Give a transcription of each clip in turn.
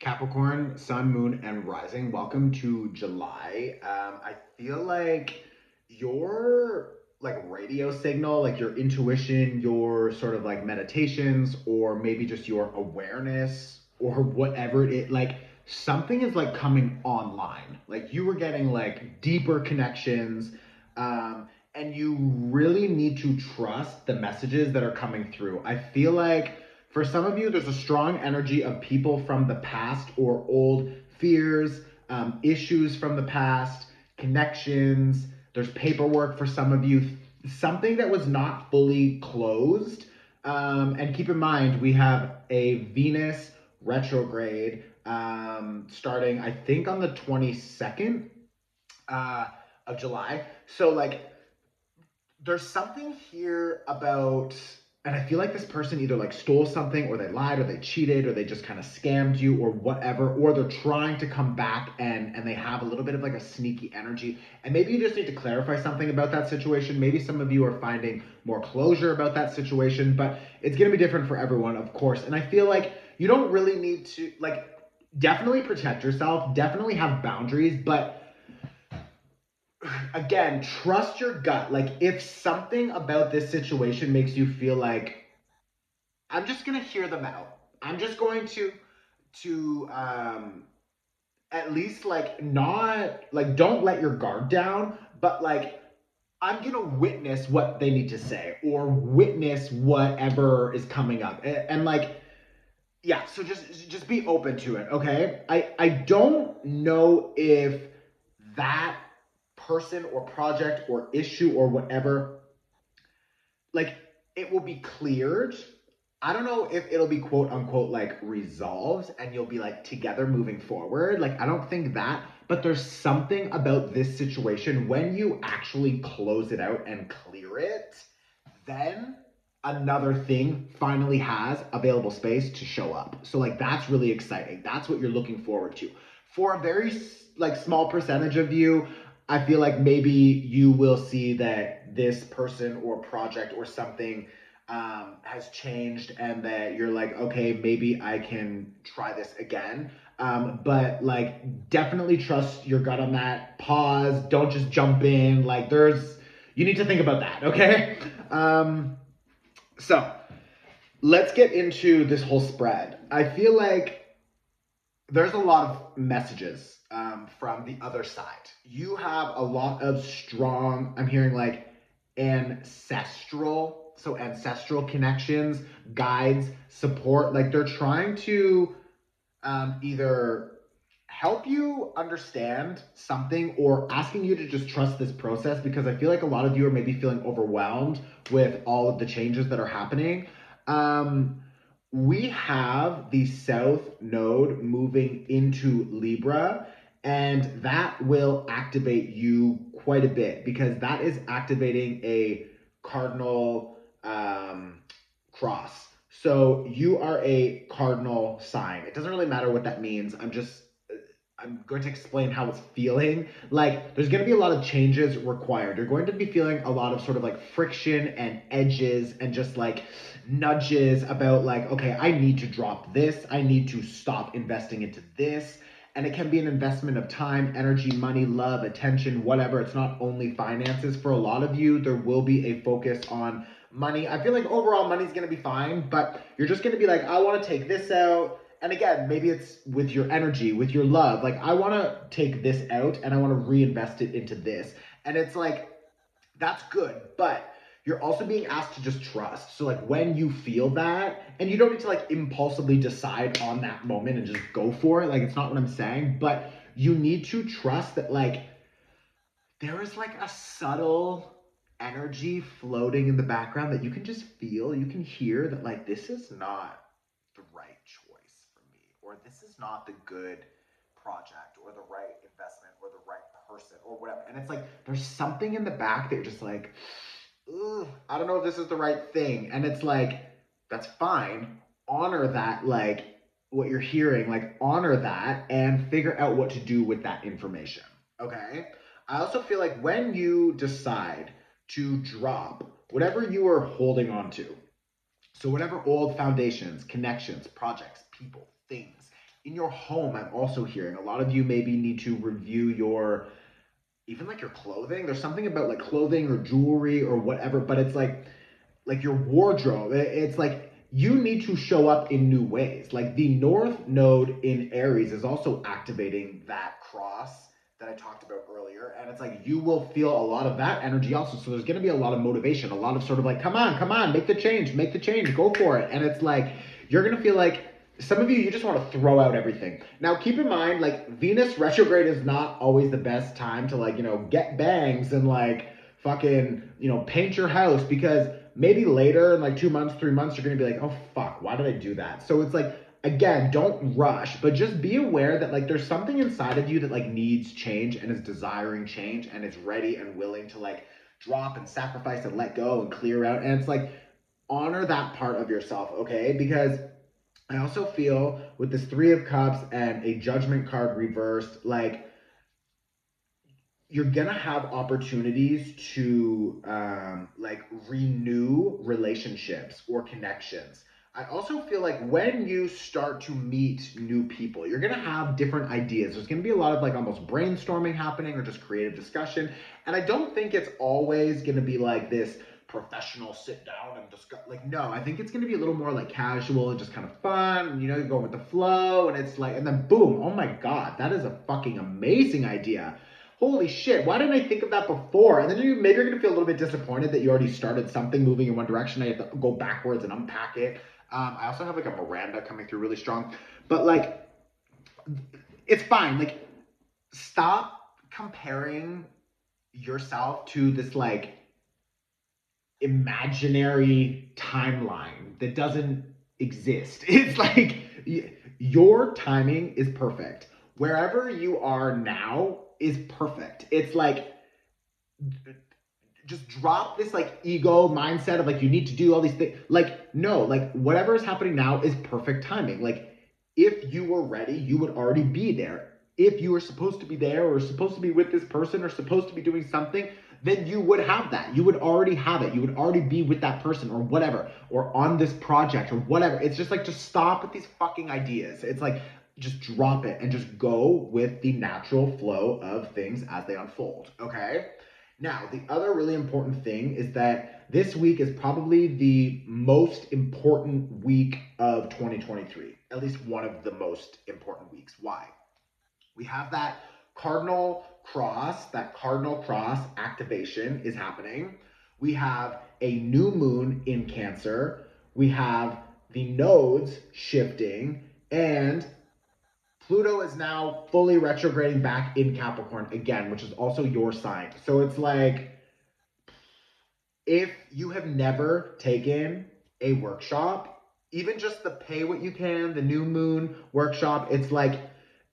Capricorn, Sun, Moon, and Rising. Welcome to July. I feel like your radio signal, like your intuition, your sort of like meditations, or maybe just your awareness, or whatever it like something is like coming online. Like you were getting like deeper connections, and you really need to trust the messages that are coming through. I feel like for some of you, there's a strong energy of people from the past or old fears, issues from the past, connections. There's paperwork for some of you, something that was not fully closed. And keep in mind, we have a Venus retrograde starting, I think, on the 22nd uh, of July. So, like, there's something here about, and I feel like this person either like stole something or they lied or they cheated or they just kind of scammed you or whatever, or they're trying to come back and they have a little bit of like a sneaky energy. And maybe you just need to clarify something about that situation. Maybe some of you are finding more closure about that situation, but it's going to be different for everyone, of course. And I feel like you don't really need to like definitely protect yourself, definitely have boundaries, but again, trust your gut. Like if something about this situation makes you feel like I'm just gonna hear them out. I'm just going to at least like not like don't let your guard down, but like I'm gonna witness what they need to say or witness whatever is coming up. And like yeah, so just be open to it, okay? I don't know if that person or project or issue or whatever, like it will be cleared. I don't know if it'll be quote unquote like resolved and you'll be like together moving forward. Like I don't think that, but there's something about this situation when you actually close it out and clear it, then another thing finally has available space to show up. So like that's really exciting. That's what you're looking forward to. For a very like small percentage of you, I feel like maybe you will see that this person or project or something has changed and that you're like, okay, maybe I can try this again. But like, definitely trust your gut on that. Pause. Don't just jump in. Like, you need to think about that, okay? So let's get into this whole spread. I feel like there's a lot of messages from the other side. You have a lot of strong, I'm hearing like ancestral connections, guides, support. Like they're trying to either help you understand something or asking you to just trust this process because I feel like a lot of you are maybe feeling overwhelmed with all of the changes that are happening. Um, we have the South Node moving into Libra, and that will activate you quite a bit because that is activating a cardinal cross. So you are a cardinal sign. It doesn't really matter what that means. I'm going to explain how it's feeling. Like, there's going to be a lot of changes required. You're going to be feeling a lot of sort of like friction and edges and just like nudges about, like, okay, I need to drop this. I need to stop investing into this. And it can be an investment of time, energy, money, love, attention, whatever. It's not only finances. For a lot of you, there will be a focus on money. I feel like overall money's going to be fine, but you're just going to be like, I want to take this out, and again, maybe it's with your energy, with your love. Like, I want to take this out and I want to reinvest it into this. And it's like, that's good. But you're also being asked to just trust. So, like, when you feel that, and you don't need to, like, impulsively decide on that moment and just go for it. Like, it's not what I'm saying. But you need to trust that, like, there is, like, a subtle energy floating in the background that you can just feel. You can hear that, like, this is not the right choice for me, or this is not the good project, or the right investment, or the right person, or whatever. And it's like there's something in the back that you're just like, ugh, I don't know if this is the right thing. And it's like, that's fine. Honor that, like what you're hearing, like honor that and figure out what to do with that information. Okay. I also feel like when you decide to drop whatever you are holding on to, so whatever old foundations, connections, projects, people, things, in your home, I'm also hearing a lot of you maybe need to review your, even like your clothing. There's something about like clothing or jewelry or whatever, but it's like your wardrobe. It's like you need to show up in new ways. Like the North Node in Aries is also activating that cross that I talked about earlier. And it's like you will feel a lot of that energy also. So there's going to be a lot of motivation, a lot of sort of like, come on, make the change, go for it. And it's like, you're going to feel like some of you, you just want to throw out everything. Now, keep in mind, like Venus retrograde is not always the best time to like, get bangs and like fucking, paint your house, because maybe later in like 2 months, 3 months, you're going to be like, oh fuck, why did I do that? So it's like, again, don't rush, but just be aware that like there's something inside of you that like needs change and is desiring change and is ready and willing to like drop and sacrifice and let go and clear out. And it's like, honor that part of yourself, okay? Because I also feel with this Three of Cups and a Judgment card reversed, like you're gonna have opportunities to like renew relationships or connections. I also feel like when you start to meet new people, you're gonna have different ideas. There's gonna be a lot of like almost brainstorming happening or just creative discussion. And I don't think it's always gonna be like this professional sit down and discuss. Like, no, I think it's gonna be a little more like casual and just kind of fun. You go with the flow, and it's like, and then boom, oh my God, that is a fucking amazing idea. Holy shit, why didn't I think of that before? And then maybe you're going to feel a little bit disappointed that you already started something moving in one direction. I have to go backwards and unpack it. I also have like a Miranda coming through really strong. But like, it's fine. Like, stop comparing yourself to this like imaginary timeline that doesn't exist. It's like your timing is perfect. Wherever you are now is perfect. It's like, just drop this like ego mindset of like you need to do all these things. Like, no, like whatever is happening now is perfect timing. Like, if you were ready, you would already be there. If you were supposed to be there or supposed to be with this person or supposed to be doing something, then you would have that. You would already have it. You would already be with that person or whatever, or on this project or whatever. It's just like, just stop with these fucking ideas. It's like, just drop it and just go with the natural flow of things as they unfold, okay? Now, the other really important thing is that this week is probably the most important week of 2023, at least one of the most important weeks. Why? We have that cardinal cross activation is happening. We have a new moon in Cancer. We have the nodes shifting, and Pluto is now fully retrograding back in Capricorn again, which is also your sign. So it's like, if you have never taken a workshop, even just the Pay What You Can, the New Moon workshop, it's like,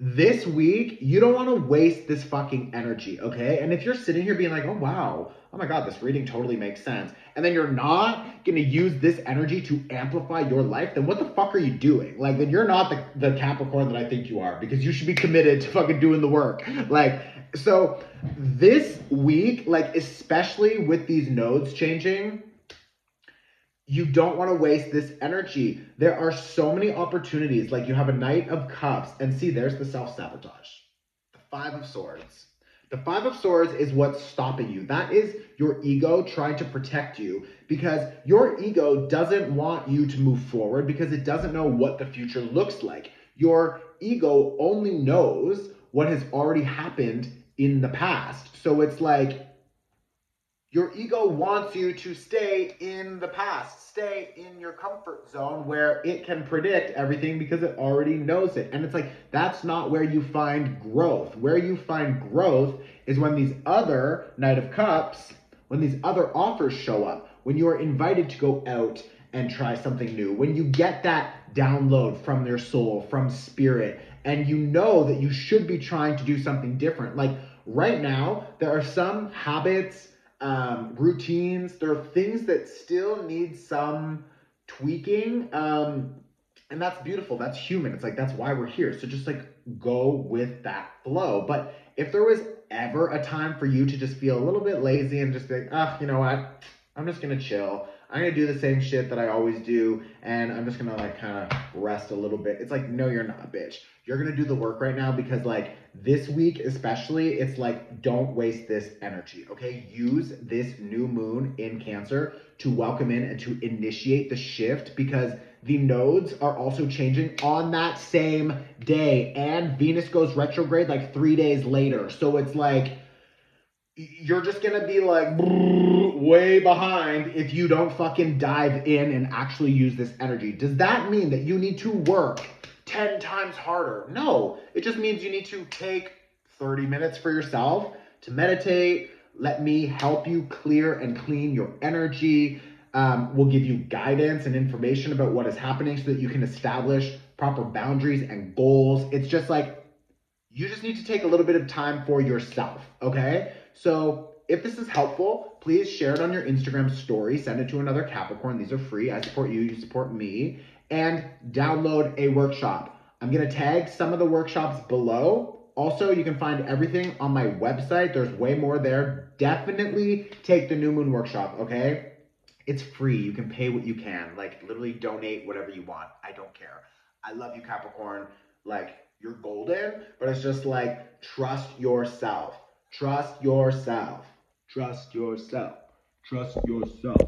this week, you don't want to waste this fucking energy, okay? And if you're sitting here being like, oh wow, oh my God, this reading totally makes sense, and then you're not gonna use this energy to amplify your life, then what the fuck are you doing? Like, then you're not the Capricorn that I think you are, because you should be committed to fucking doing the work. Like, so this week, like, especially with these nodes changing, you don't want to waste this energy. There are so many opportunities. Like, you have a Knight of Cups, and see, there's the self-sabotage. The Five of Swords. The Five of Swords is what's stopping you. That is your ego trying to protect you, because your ego doesn't want you to move forward because it doesn't know what the future looks like. Your ego only knows what has already happened in the past. So it's like, your ego wants you to stay in the past, stay in your comfort zone where it can predict everything because it already knows it. And it's like, that's not where you find growth. Where you find growth is when these other Knight of Cups, when these other offers show up, when you are invited to go out and try something new, when you get that download from their soul, from spirit, and you know that you should be trying to do something different. Like, right now, there are some habits, routines, there are things that still need some tweaking, and that's beautiful, that's human. It's like, that's why we're here. So just like, go with that flow. But if there was ever a time for you to just feel a little bit lazy and just think, you know what, I'm just gonna chill, I'm gonna do the same shit that I always do, and I'm just gonna like kind of rest a little bit. It's like, no, you're not, bitch. You're gonna do the work right now because like this week especially, it's like, don't waste this energy, okay? Use this new moon in Cancer to welcome in and to initiate the shift, because the nodes are also changing on that same day, and Venus goes retrograde like 3 days later. So it's like, you're just gonna be like way behind if you don't fucking dive in and actually use this energy. Does that mean that you need to work 10 times harder? No, it just means you need to take 30 minutes for yourself to meditate. Let me help you clear and clean your energy. We'll give you guidance and information about what is happening so that you can establish proper boundaries and goals. It's just like, you just need to take a little bit of time for yourself, okay? So if this is helpful, please share it on your Instagram story, send it to another Capricorn. These are free. I support you, you support me. And download a workshop. I'm gonna tag some of the workshops below. Also, you can find everything on my website. There's way more there. Definitely take the New Moon Workshop, okay? It's free. You can pay what you can. Like, literally donate whatever you want. I don't care. I love you, Capricorn. Like, you're golden, but it's just like, trust yourself. Trust yourself. Trust yourself. Trust yourself.